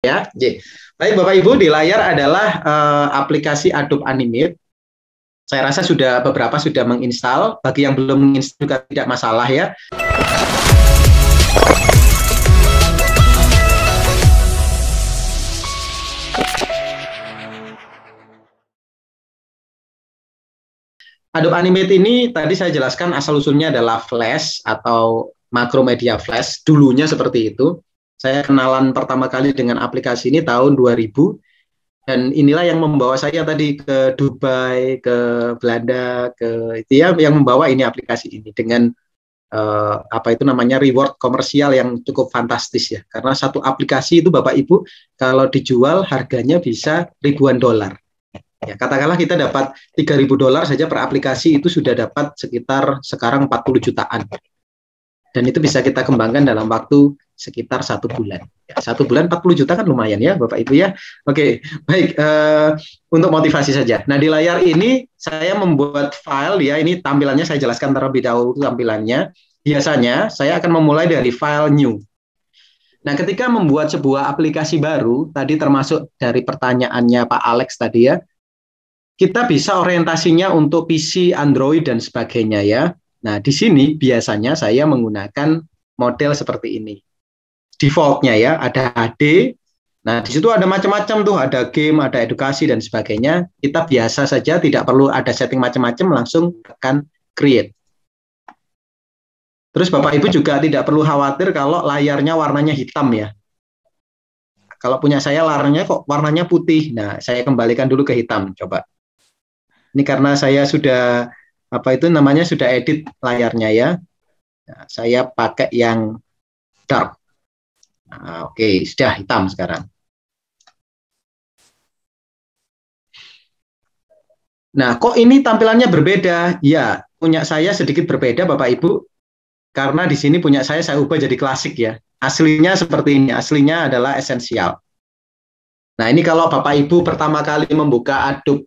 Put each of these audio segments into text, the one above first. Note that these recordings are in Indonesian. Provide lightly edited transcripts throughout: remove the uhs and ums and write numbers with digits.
Ya, baik Bapak Ibu, di layar adalah aplikasi Adobe Animate. Saya rasa beberapa sudah menginstal. Bagi yang belum menginstal juga tidak masalah ya. Adobe Animate ini tadi saya jelaskan asal-usulnya adalah Flash atau Macromedia Flash. Dulunya seperti itu. Saya kenalan pertama kali dengan aplikasi ini tahun 2000. Dan inilah yang membawa saya tadi ke Dubai, ke Belanda, ke itu ya, yang membawa ini aplikasi ini dengan apa itu namanya reward komersial yang cukup fantastis ya. Karena satu aplikasi itu Bapak Ibu kalau dijual harganya bisa ribuan dolar. Ya, katakanlah kita dapat $3.000 saja per aplikasi itu sudah dapat sekitar sekarang 40 jutaan. Dan itu bisa kita kembangkan dalam waktu sekitar 1 bulan. Ya, 1 bulan 40 juta kan lumayan ya Bapak Ibu ya. Oke, baik. Untuk motivasi saja. Nah di layar ini saya membuat file ya. Ini tampilannya saya jelaskan terlebih dahulu tampilannya. Biasanya saya akan memulai dari file new. Nah ketika membuat sebuah aplikasi baru, tadi termasuk dari pertanyaannya Pak Alex tadi ya, kita bisa orientasinya untuk PC, Android, dan sebagainya ya. Nah, di sini biasanya saya menggunakan model seperti ini. Default-nya ya, ada HD. Nah, di situ ada macam-macam tuh, ada game, ada edukasi, dan sebagainya. Kita biasa saja, tidak perlu ada setting macam-macam, langsung tekan create. Terus Bapak Ibu juga tidak perlu khawatir kalau layarnya warnanya hitam ya. Kalau punya saya layarnya kok warnanya putih. Nah, saya kembalikan dulu ke hitam, coba. Ini karena saya sudah sudah edit layarnya ya. Nah, saya pakai yang dark. Nah, oke, sudah hitam sekarang. Nah, kok ini tampilannya berbeda? Ya, punya saya sedikit berbeda Bapak Ibu. Karena di sini punya saya ubah jadi klasik ya. Aslinya seperti ini, aslinya adalah esensial. Nah, ini kalau Bapak Ibu pertama kali membuka Adobe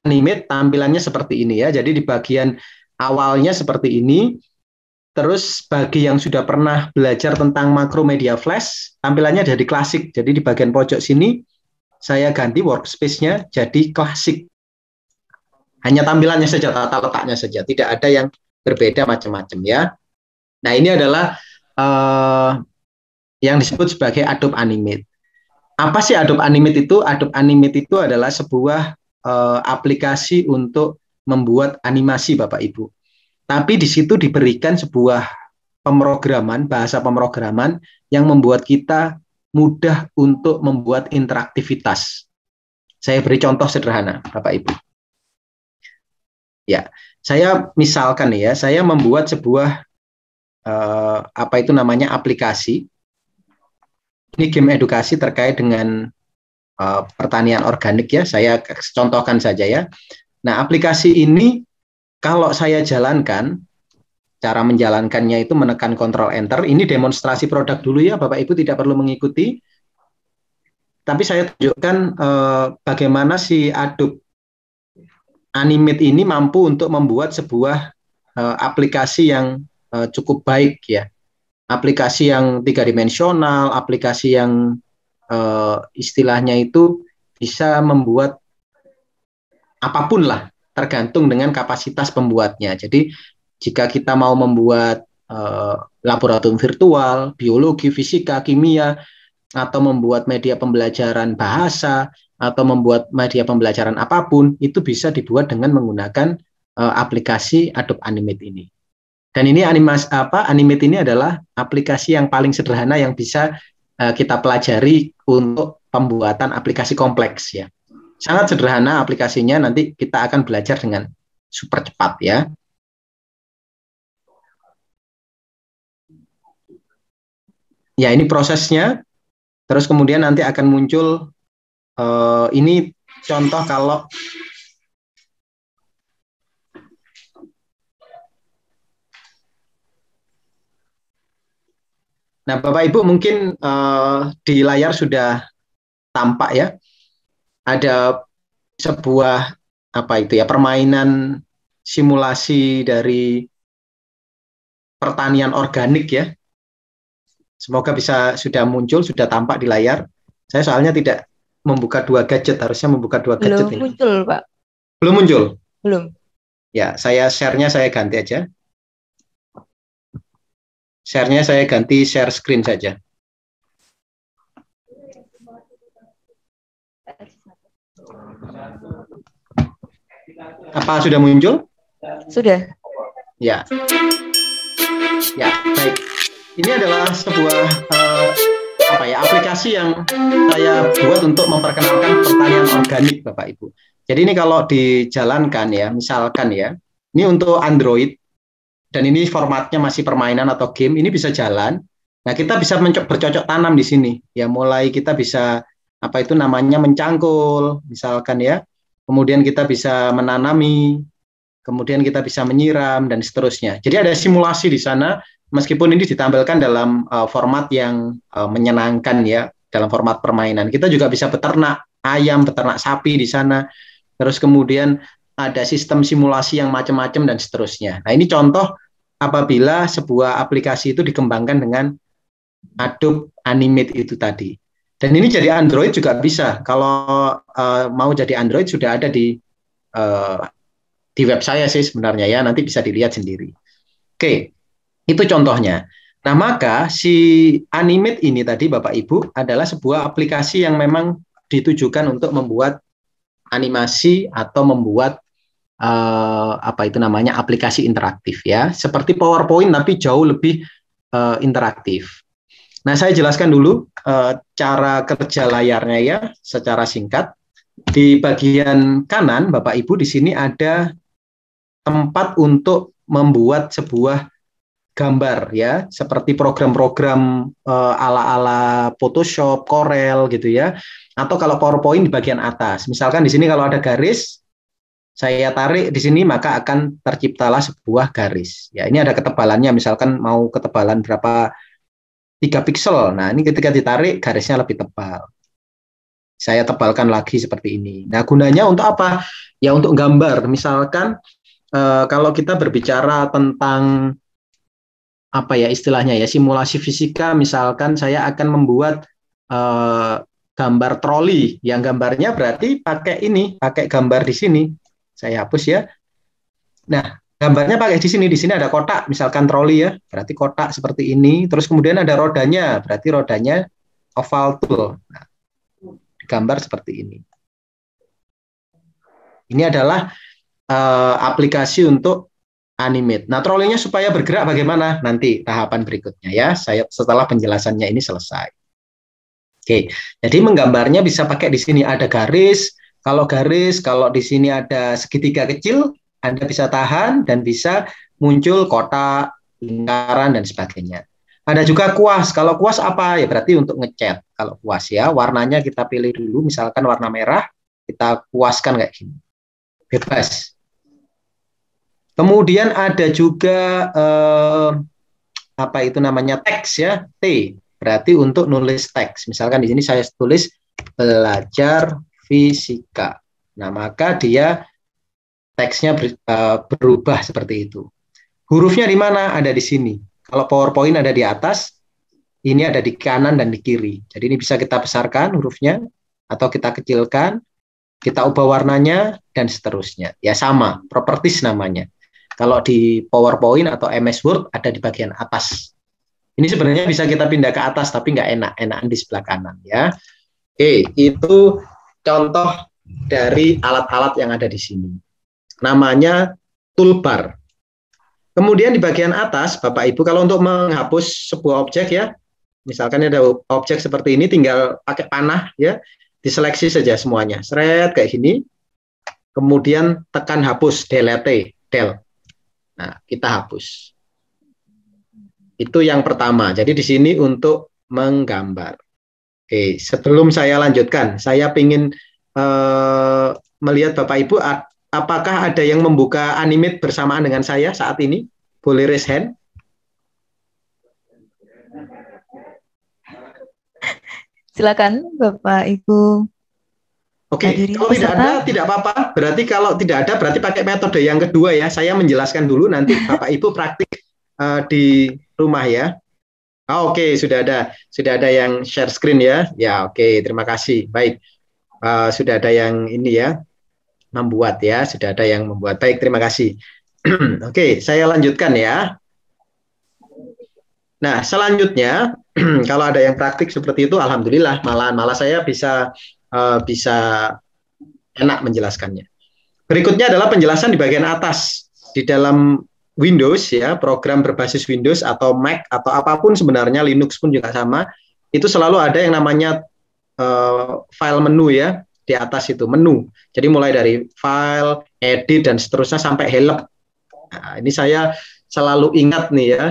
Animate tampilannya seperti ini ya. Jadi di bagian awalnya seperti ini. Terus bagi yang sudah pernah belajar tentang Macromedia Flash, tampilannya jadi klasik. Jadi di bagian pojok sini saya ganti workspace-nya jadi klasik. Hanya tampilannya saja, tata letaknya saja, tidak ada yang berbeda macam-macam ya. Nah, ini adalah yang disebut sebagai Adobe Animate. Apa sih Adobe Animate itu? Adobe Animate itu adalah sebuah aplikasi untuk membuat animasi Bapak Ibu. Tapi di situ diberikan sebuah pemrograman, bahasa pemrograman yang membuat kita mudah untuk membuat interaktivitas. Saya beri contoh sederhana, Bapak Ibu. Ya, saya misalkan ya, saya membuat sebuah aplikasi. Ini game edukasi terkait dengan pertanian organik ya. Saya contohkan saja ya. Nah, aplikasi ini kalau saya jalankan, cara menjalankannya itu menekan Ctrl Enter. Ini demonstrasi produk dulu ya, Bapak Ibu tidak perlu mengikuti. Tapi saya tunjukkan bagaimana si Adobe Animate ini mampu untuk membuat sebuah aplikasi yang cukup baik ya. Aplikasi yang 3 dimensional, aplikasi yang istilahnya itu bisa membuat apapun lah, tergantung dengan kapasitas pembuatnya. Jadi jika kita mau membuat laboratorium virtual, biologi, fisika, kimia, atau membuat media pembelajaran bahasa, atau membuat media pembelajaran apapun, itu bisa dibuat dengan menggunakan aplikasi Adobe Animate ini. Dan ini Animate ini adalah aplikasi yang paling sederhana yang bisa kita pelajari untuk pembuatan aplikasi kompleks ya. Sangat sederhana aplikasinya, nanti kita akan belajar dengan super cepat ya. Ya, ini prosesnya. Terus kemudian nanti akan muncul ini contoh kalau nah, Bapak Ibu mungkin di layar sudah tampak ya. Ada sebuah permainan simulasi dari pertanian organik ya. Semoga sudah muncul, sudah tampak di layar. Saya soalnya tidak membuka dua gadget, harusnya membuka dua gadget Belum ini. muncul, Pak. Belum muncul? Belum. Ya, share-nya saya ganti aja. Share-nya saya ganti share screen saja. Apa sudah muncul? Sudah. Ya. Ya, baik. Ini adalah sebuah aplikasi yang saya buat untuk memperkenalkan pertanian organik, Bapak Ibu. Jadi ini kalau dijalankan ya, misalkan ya, ini untuk Android dan ini formatnya masih permainan atau game, ini bisa jalan. Nah, kita bisa bercocok tanam di sini. Ya, mulai kita bisa apa itu namanya mencangkul, misalkan ya. Kemudian kita bisa menanami, kemudian kita bisa menyiram dan seterusnya. Jadi ada simulasi di sana, meskipun ini ditampilkan dalam format yang menyenangkan ya, dalam format permainan. Kita juga bisa beternak ayam, beternak sapi di sana. Terus kemudian ada sistem simulasi yang macam-macam dan seterusnya. Nah, ini contoh apabila sebuah aplikasi itu dikembangkan dengan Adobe Animate itu tadi. Dan ini jadi Android juga bisa. Kalau mau jadi Android sudah ada di web saya sih sebenarnya ya, nanti bisa dilihat sendiri. Oke, itu contohnya. Nah, maka si Animate ini tadi Bapak Ibu adalah sebuah aplikasi yang memang ditujukan untuk membuat animasi atau membuat apa itu namanya aplikasi interaktif ya, seperti PowerPoint tapi jauh lebih interaktif. Nah, saya jelaskan dulu cara kerja layarnya ya, secara singkat. Di bagian kanan, Bapak Ibu, di sini ada tempat untuk membuat sebuah gambar ya, seperti program-program ala-ala Photoshop, Corel gitu ya. Atau kalau PowerPoint di bagian atas. Misalkan di sini kalau ada garis, saya tarik di sini maka akan terciptalah sebuah garis. Ya, ini ada ketebalannya, misalkan mau ketebalan berapa 3 pixel. Nah, ini ketika ditarik garisnya lebih tebal. Saya tebalkan lagi seperti ini. Nah, gunanya untuk apa? Ya untuk gambar. Misalkan kalau kita berbicara tentang apa ya istilahnya ya, simulasi fisika, misalkan saya akan membuat gambar troli, yang gambarnya berarti pakai ini, pakai gambar di sini. Saya hapus ya. Nah, gambarnya pakai di sini. Di sini ada kotak, misalkan troli ya, berarti kotak seperti ini. Terus kemudian ada rodanya, berarti rodanya oval tool. Nah, gambar seperti ini. Ini adalah aplikasi untuk Animate. Nah, trolinya supaya bergerak bagaimana? Nanti tahapan berikutnya ya. Saya setelah penjelasannya ini selesai. Oke, jadi menggambarnya bisa pakai di sini ada garis. Kalau di sini ada segitiga kecil, Anda bisa tahan dan bisa muncul kotak, lingkaran dan sebagainya. Ada juga kuas. Kalau kuas apa? Ya berarti untuk ngecat. Kalau kuas ya, warnanya kita pilih dulu, misalkan warna merah, kita kuaskan kayak gini. Bebas. Kemudian ada juga apa itu namanya teks ya, T. Berarti untuk nulis teks. Misalkan di sini saya tulis belajar fisika. Nah, maka dia teksnya berubah seperti itu. Hurufnya di mana? Ada di sini. Kalau PowerPoint ada di atas, ini ada di kanan dan di kiri. Jadi ini bisa kita besarkan hurufnya, atau kita kecilkan, kita ubah warnanya, dan seterusnya. Ya sama, properties namanya. Kalau di PowerPoint atau MS Word ada di bagian atas. Ini sebenarnya bisa kita pindah ke atas, tapi nggak enak, enakan di sebelah kanan ya. Oke, itu contoh dari alat-alat yang ada di sini. Namanya toolbar. Kemudian di bagian atas, Bapak Ibu, kalau untuk menghapus sebuah objek ya, misalkan ada objek seperti ini, tinggal pakai panah ya, diseleksi saja semuanya, seret kayak gini, kemudian tekan hapus, delete, del. Nah, kita hapus. Itu yang pertama. Jadi di sini untuk menggambar. Oke, sebelum saya lanjutkan, saya ingin melihat Bapak Ibu, apakah ada yang membuka Animate bersamaan dengan saya saat ini? Boleh raise hand? Silakan Bapak Ibu. Oke, kalau tidak ada tidak apa-apa. Berarti kalau tidak ada berarti pakai metode yang kedua ya. Saya menjelaskan dulu, nanti Bapak Ibu praktik di rumah ya. Oke, sudah ada yang share screen ya. Ya, oke, terima kasih. Baik, sudah ada yang ini ya, membuat ya, sudah ada yang membuat. Baik, terima kasih. Oke, saya lanjutkan ya. Nah, selanjutnya kalau ada yang praktik seperti itu, alhamdulillah, malah saya bisa enak menjelaskannya. Berikutnya adalah penjelasan di bagian atas di dalam Windows ya, program berbasis Windows atau Mac atau apapun sebenarnya, Linux pun juga sama. Itu selalu ada yang namanya file menu ya, di atas itu menu. Jadi mulai dari file, edit dan seterusnya sampai help. Nah, ini saya selalu ingat nih ya,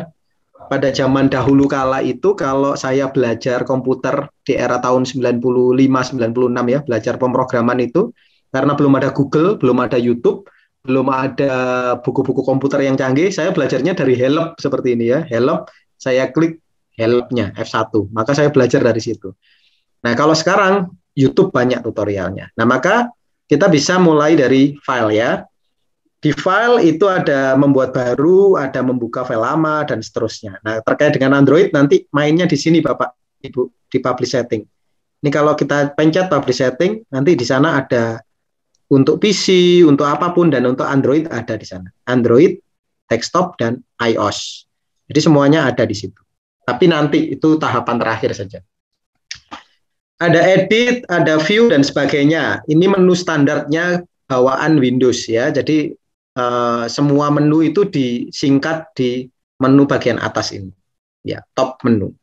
pada zaman dahulu kala itu kalau saya belajar komputer di era tahun 95-96 ya, belajar pemrograman itu, karena belum ada Google, belum ada YouTube, belum ada buku-buku komputer yang canggih, saya belajarnya dari help seperti ini ya. Help, saya klik helpnya F1, maka saya belajar dari situ. Nah, kalau sekarang YouTube banyak tutorialnya. Nah, maka kita bisa mulai dari file ya. Di file itu ada membuat baru, ada membuka file lama, dan seterusnya. Nah, terkait dengan Android, nanti mainnya di sini Bapak, Ibu, di publish setting. Ini kalau kita pencet publish setting, nanti di sana ada untuk PC, untuk apapun, dan untuk Android ada di sana. Android, desktop, dan iOS. Jadi semuanya ada di situ. Tapi nanti itu tahapan terakhir saja. Ada edit, ada view, dan sebagainya. Ini menu standarnya bawaan Windows ya. Jadi semua menu itu disingkat di menu bagian atas ini. Ya, top menu.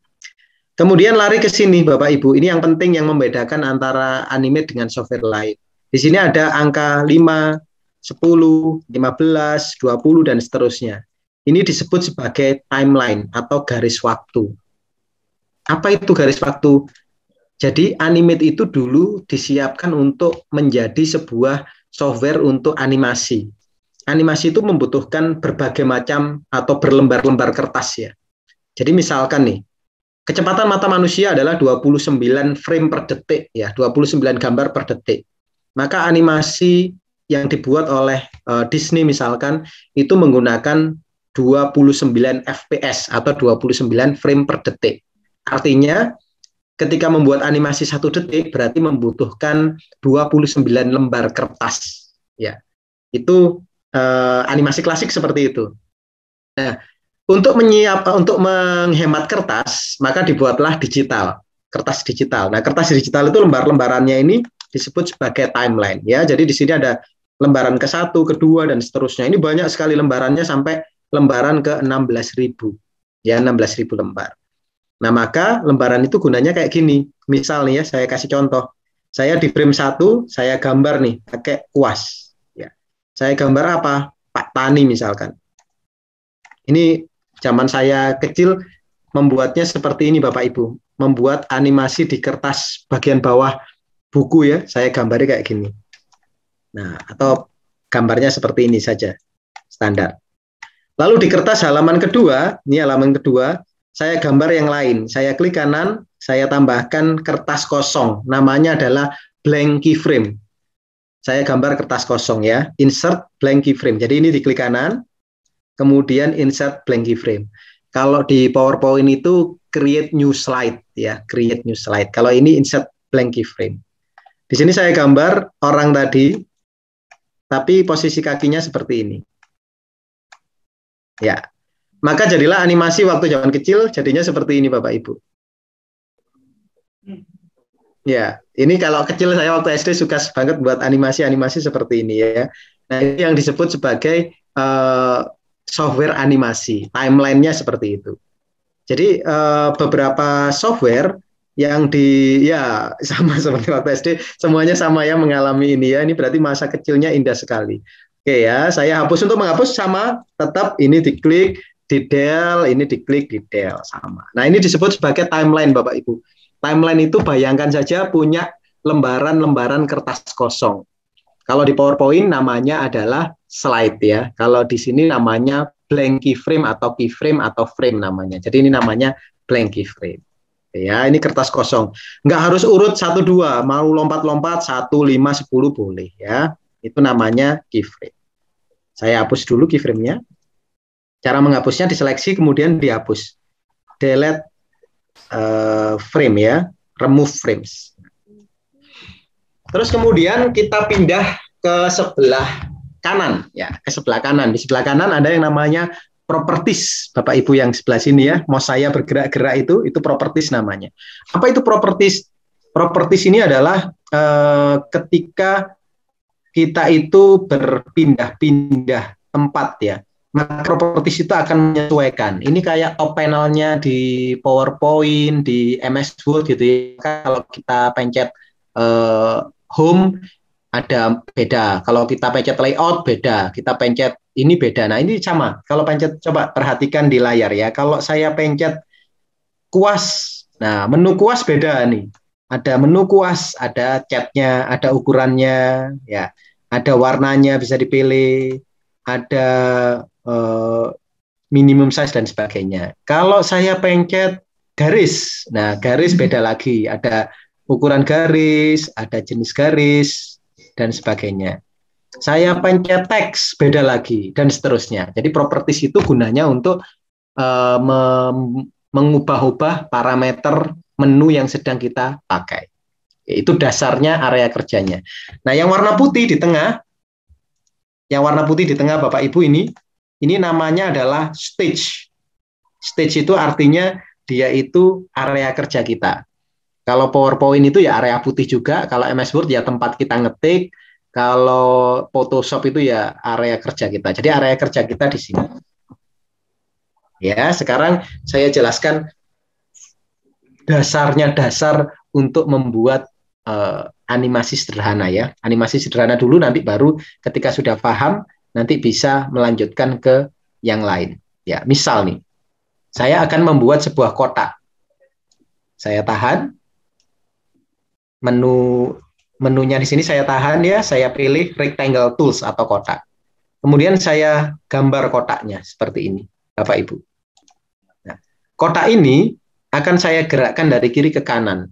Kemudian lari ke sini Bapak Ibu. Ini yang penting yang membedakan antara Animate dengan software lain. Di sini ada angka 5, 10, 15, 20, dan seterusnya. Ini disebut sebagai timeline atau garis waktu. Apa itu garis waktu? Jadi Animate itu dulu disiapkan untuk menjadi sebuah software untuk animasi. Animasi itu membutuhkan berbagai macam atau berlembar-lembar kertas ya. Jadi misalkan nih, kecepatan mata manusia adalah 29 frame per detik ya, 29 gambar per detik. Maka animasi yang dibuat oleh Disney misalkan itu menggunakan 29 fps atau 29 frame per detik. Artinya ketika membuat animasi 1 detik berarti membutuhkan 29 lembar kertas ya. Itu animasi klasik seperti itu. Nah, untuk menghemat kertas, maka dibuatlah digital, kertas digital. Nah, kertas digital itu lembar-lembarannya ini disebut sebagai timeline ya. Jadi di sini ada lembaran ke-1, ke-2 dan seterusnya. Ini banyak sekali lembarannya sampai lembaran ke 16.000. Ya, 16.000 lembar. Nah, maka lembaran itu gunanya kayak gini. Misal nih ya, saya kasih contoh. Saya di frame 1, saya gambar nih pakai kuas. Saya gambar apa? Pak Tani misalkan. Ini zaman saya kecil membuatnya seperti ini Bapak Ibu. Membuat animasi di kertas bagian bawah buku ya. Saya gambarnya kayak gini. Nah, atau gambarnya seperti ini saja. Standar. Lalu di kertas halaman kedua, ini halaman kedua, saya gambar yang lain. Saya klik kanan, saya tambahkan kertas kosong. Namanya adalah blank keyframe. Saya gambar kertas kosong ya, insert blank keyframe. Jadi ini diklik kanan, kemudian insert blank keyframe. Kalau di PowerPoint itu create new slide ya, create new slide. Kalau ini insert blank keyframe. Di sini saya gambar orang tadi, tapi posisi kakinya seperti ini. Ya, maka jadilah animasi waktu zaman kecil, jadinya seperti ini Bapak Ibu. Ya, ini kalau kecil saya waktu SD suka banget buat animasi-animasi seperti ini ya. Nah, ini yang disebut sebagai software animasi. Timeline-nya seperti itu. Jadi beberapa software yang ya sama seperti waktu SD, semuanya sama ya mengalami ini ya. Ini berarti masa kecilnya indah sekali. Oke ya, saya hapus. Untuk menghapus sama, tetap ini diklik, detail, ini diklik, detail sama. Nah, ini disebut sebagai timeline Bapak Ibu. Timeline itu bayangkan saja punya lembaran-lembaran kertas kosong. Kalau di PowerPoint namanya adalah slide ya. Kalau di sini namanya blank keyframe atau frame namanya. Jadi ini namanya blank keyframe. Ya, ini kertas kosong. Nggak harus urut 1, 2, mau lompat-lompat 1, 5, 10 boleh ya. Itu namanya keyframe. Saya hapus dulu keyframe-nya. Cara menghapusnya diseleksi kemudian dihapus. Delete frame ya, remove frames. Terus kemudian kita pindah ke sebelah kanan ya, ke sebelah kanan. Di sebelah kanan ada yang namanya properties. Bapak Ibu yang sebelah sini ya, mau saya bergerak-gerak itu properties namanya. Apa itu properties? Properties ini adalah ketika kita itu berpindah-pindah tempat ya, maka properties itu akan menyesuaikan. Ini kayak top panelnya di PowerPoint, di MS Word gitu ya. Kalau kita pencet home ada beda. Kalau kita pencet layout beda. Kita pencet ini beda. Nah ini sama. Kalau pencet, coba perhatikan di layar ya. Kalau saya pencet kuas, nah menu kuas beda nih. Ada menu kuas, ada catnya, ada ukurannya, ya, ada warnanya bisa dipilih, ada minimum size dan sebagainya. Kalau saya pencet garis, nah garis beda lagi, ada ukuran garis, ada jenis garis dan sebagainya. Saya pencet teks beda lagi dan seterusnya. Jadi properties itu gunanya untuk mengubah-ubah parameter menu yang sedang kita pakai. Itu dasarnya area kerjanya. Nah, yang warna putih di tengah, Bapak Ibu ini namanya adalah stage. Stage itu artinya dia itu area kerja kita. Kalau PowerPoint itu ya area putih juga, kalau MS Word ya tempat kita ngetik, kalau Photoshop itu ya area kerja kita. Jadi area kerja kita di sini. Ya, sekarang saya jelaskan dasar untuk membuat animasi sederhana ya. Animasi sederhana dulu, nanti baru ketika sudah paham nanti bisa melanjutkan ke yang lain. Ya, misal nih, saya akan membuat sebuah kotak. Saya tahan menunya di sini, saya tahan ya, saya pilih rectangle tools atau kotak. Kemudian saya gambar kotaknya seperti ini, Bapak Ibu. Nah, kotak ini akan saya gerakkan dari kiri ke kanan.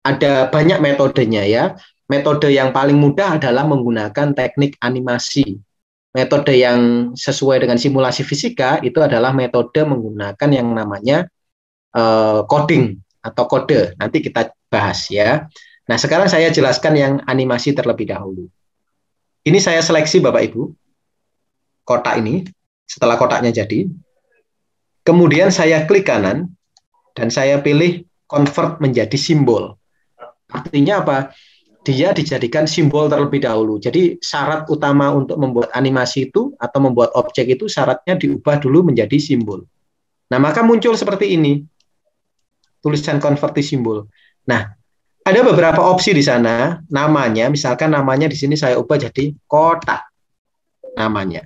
Ada banyak metodenya ya. Metode yang paling mudah adalah menggunakan teknik animasi. Metode yang sesuai dengan simulasi fisika itu adalah metode menggunakan yang namanya coding atau kode. Nanti kita bahas ya. Nah, sekarang saya jelaskan yang animasi terlebih dahulu. Ini saya seleksi Bapak Ibu. Kotak ini, setelah kotaknya jadi. Kemudian saya klik kanan dan saya pilih convert menjadi simbol. Artinya apa? Dia dijadikan simbol terlebih dahulu. Jadi syarat utama untuk membuat animasi itu atau membuat objek itu syaratnya diubah dulu menjadi simbol. Nah, maka muncul seperti ini. Tulisan konversi simbol. Nah, ada beberapa opsi di sana. Namanya, misalkan namanya di sini saya ubah jadi kotak. Namanya.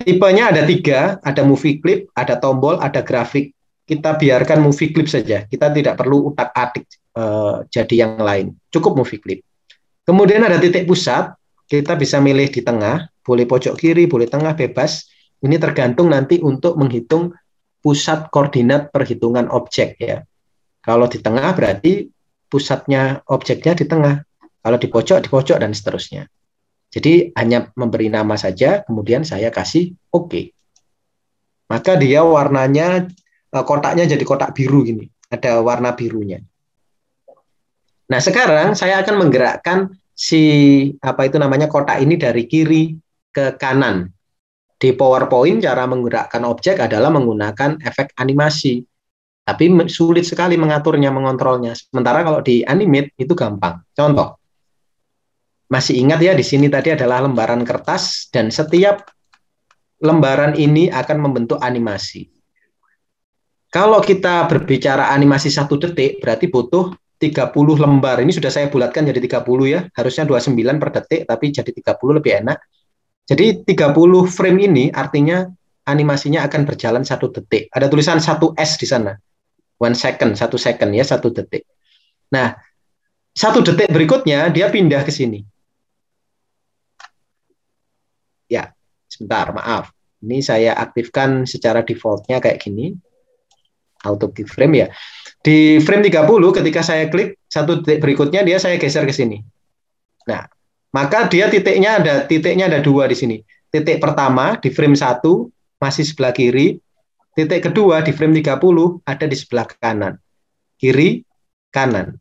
Tipenya ada 3, ada movie clip, ada tombol, ada grafik. Kita biarkan movie clip saja. Kita tidak perlu utak-atik jadi yang lain. Cukup movie clip. Kemudian ada titik pusat. Kita bisa milih di tengah, boleh pojok kiri, boleh tengah, bebas. Ini tergantung nanti untuk menghitung pusat koordinat perhitungan objek ya. Kalau di tengah berarti pusatnya objeknya di tengah. Kalau di pojok dan seterusnya. Jadi hanya memberi nama saja, kemudian saya kasih OK. Maka dia warnanya, kotaknya jadi kotak biru gini. Ada warna birunya. Nah, sekarang saya akan menggerakkan kotak ini dari kiri ke kanan. Di PowerPoint cara menggerakkan objek adalah menggunakan efek animasi. Tapi sulit sekali mengaturnya, mengontrolnya. Sementara kalau di Animate itu gampang. Contoh. Masih ingat ya, di sini tadi adalah lembaran kertas dan setiap lembaran ini akan membentuk animasi. Kalau kita berbicara animasi 1 detik, berarti butuh 30 lembar. Ini sudah saya bulatkan jadi 30 ya. Harusnya 29 per detik, tapi jadi 30 lebih enak. Jadi 30 frame ini artinya animasinya akan berjalan 1 detik. Ada tulisan 1S di sana. 1 second, 1 second ya, 1 detik. Nah, 1 detik berikutnya dia pindah ke sini. Ya, sebentar, maaf. Ini saya aktifkan secara defaultnya kayak gini. Auto keyframe ya. Di frame 30 ketika saya klik 1 detik berikutnya dia saya geser ke sini. Nah, maka dia titiknya ada 2 di sini. Titik pertama di frame 1 masih sebelah kiri, titik kedua di frame 30 ada di sebelah kanan. kiri, kanan.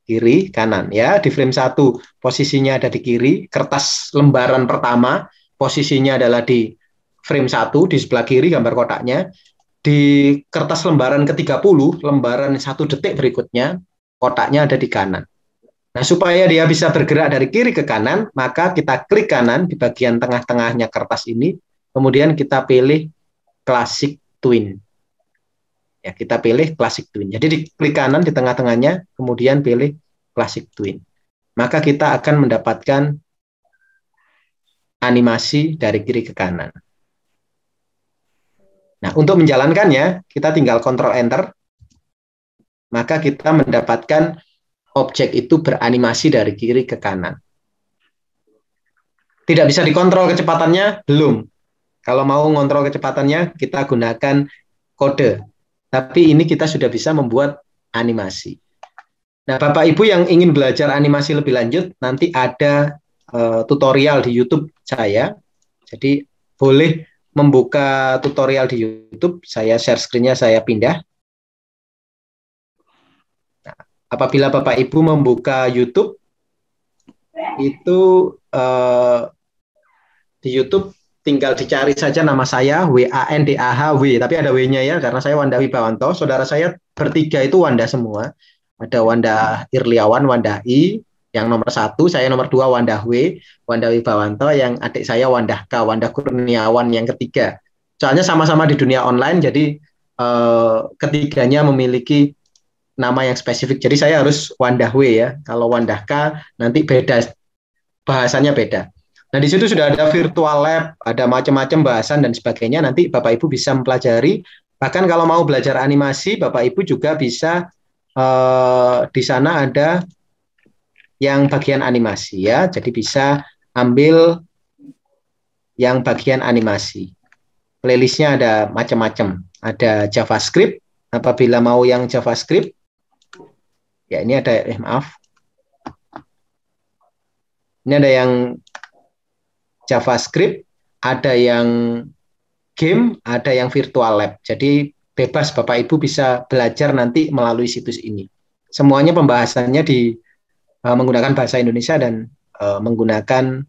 Kiri, kanan ya. Di frame 1 posisinya ada di kiri, kertas lembaran pertama posisinya adalah di frame 1 di sebelah kiri gambar kotaknya. Di kertas lembaran ke-30, lembaran 1 detik berikutnya, kotaknya ada di kanan. Nah, supaya dia bisa bergerak dari kiri ke kanan, maka kita klik kanan di bagian tengah-tengahnya kertas ini, kemudian kita pilih Classic Twin. Ya, kita pilih Classic Twin. Jadi di klik kanan di tengah-tengahnya, kemudian pilih Classic Twin. Maka kita akan mendapatkan animasi dari kiri ke kanan. Nah, untuk menjalankannya, kita tinggal Ctrl Enter. Maka kita mendapatkan objek itu beranimasi dari kiri ke kanan. Tidak bisa dikontrol kecepatannya? Belum. Kalau mau ngontrol kecepatannya, kita gunakan kode. Tapi ini kita sudah bisa membuat animasi. Nah, Bapak Ibu yang ingin belajar animasi lebih lanjut, nanti ada tutorial di YouTube saya. Jadi boleh membuka tutorial di YouTube. Saya share screen-nya, saya pindah. Nah, apabila Bapak Ibu membuka YouTube, itu di YouTube tinggal dicari saja nama saya, WANDAHW, tapi ada W-nya ya, karena saya Wanda Wibawanto. Saudara saya bertiga itu Wanda semua. Ada Wanda Irliawan, Wanda I, yang nomor 1, saya nomor 2 Wanda W, Wanda Wibawanto, yang adik saya Wanda K, Wanda Kurniawan yang ketiga. Soalnya sama-sama di dunia online, jadi ketiganya memiliki nama yang spesifik. Jadi saya harus Wanda W ya. Kalau Wanda K nanti beda, bahasanya beda. Nah, di situ sudah ada virtual lab, ada macam-macam bahasan dan sebagainya. Nanti Bapak Ibu bisa mempelajari. Bahkan kalau mau belajar animasi, Bapak Ibu juga bisa di sana ada yang bagian animasi ya. Jadi bisa ambil yang bagian animasi. Playlistnya ada macam-macam. Ada JavaScript. Apabila mau yang JavaScript, ya ini ada, maaf. Ini ada yang JavaScript, ada yang game, ada yang virtual lab. Jadi bebas Bapak Ibu bisa belajar nanti melalui situs ini. Semuanya pembahasannya menggunakan bahasa Indonesia dan menggunakan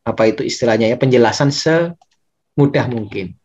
apa itu istilahnya ya, penjelasan semudah mungkin.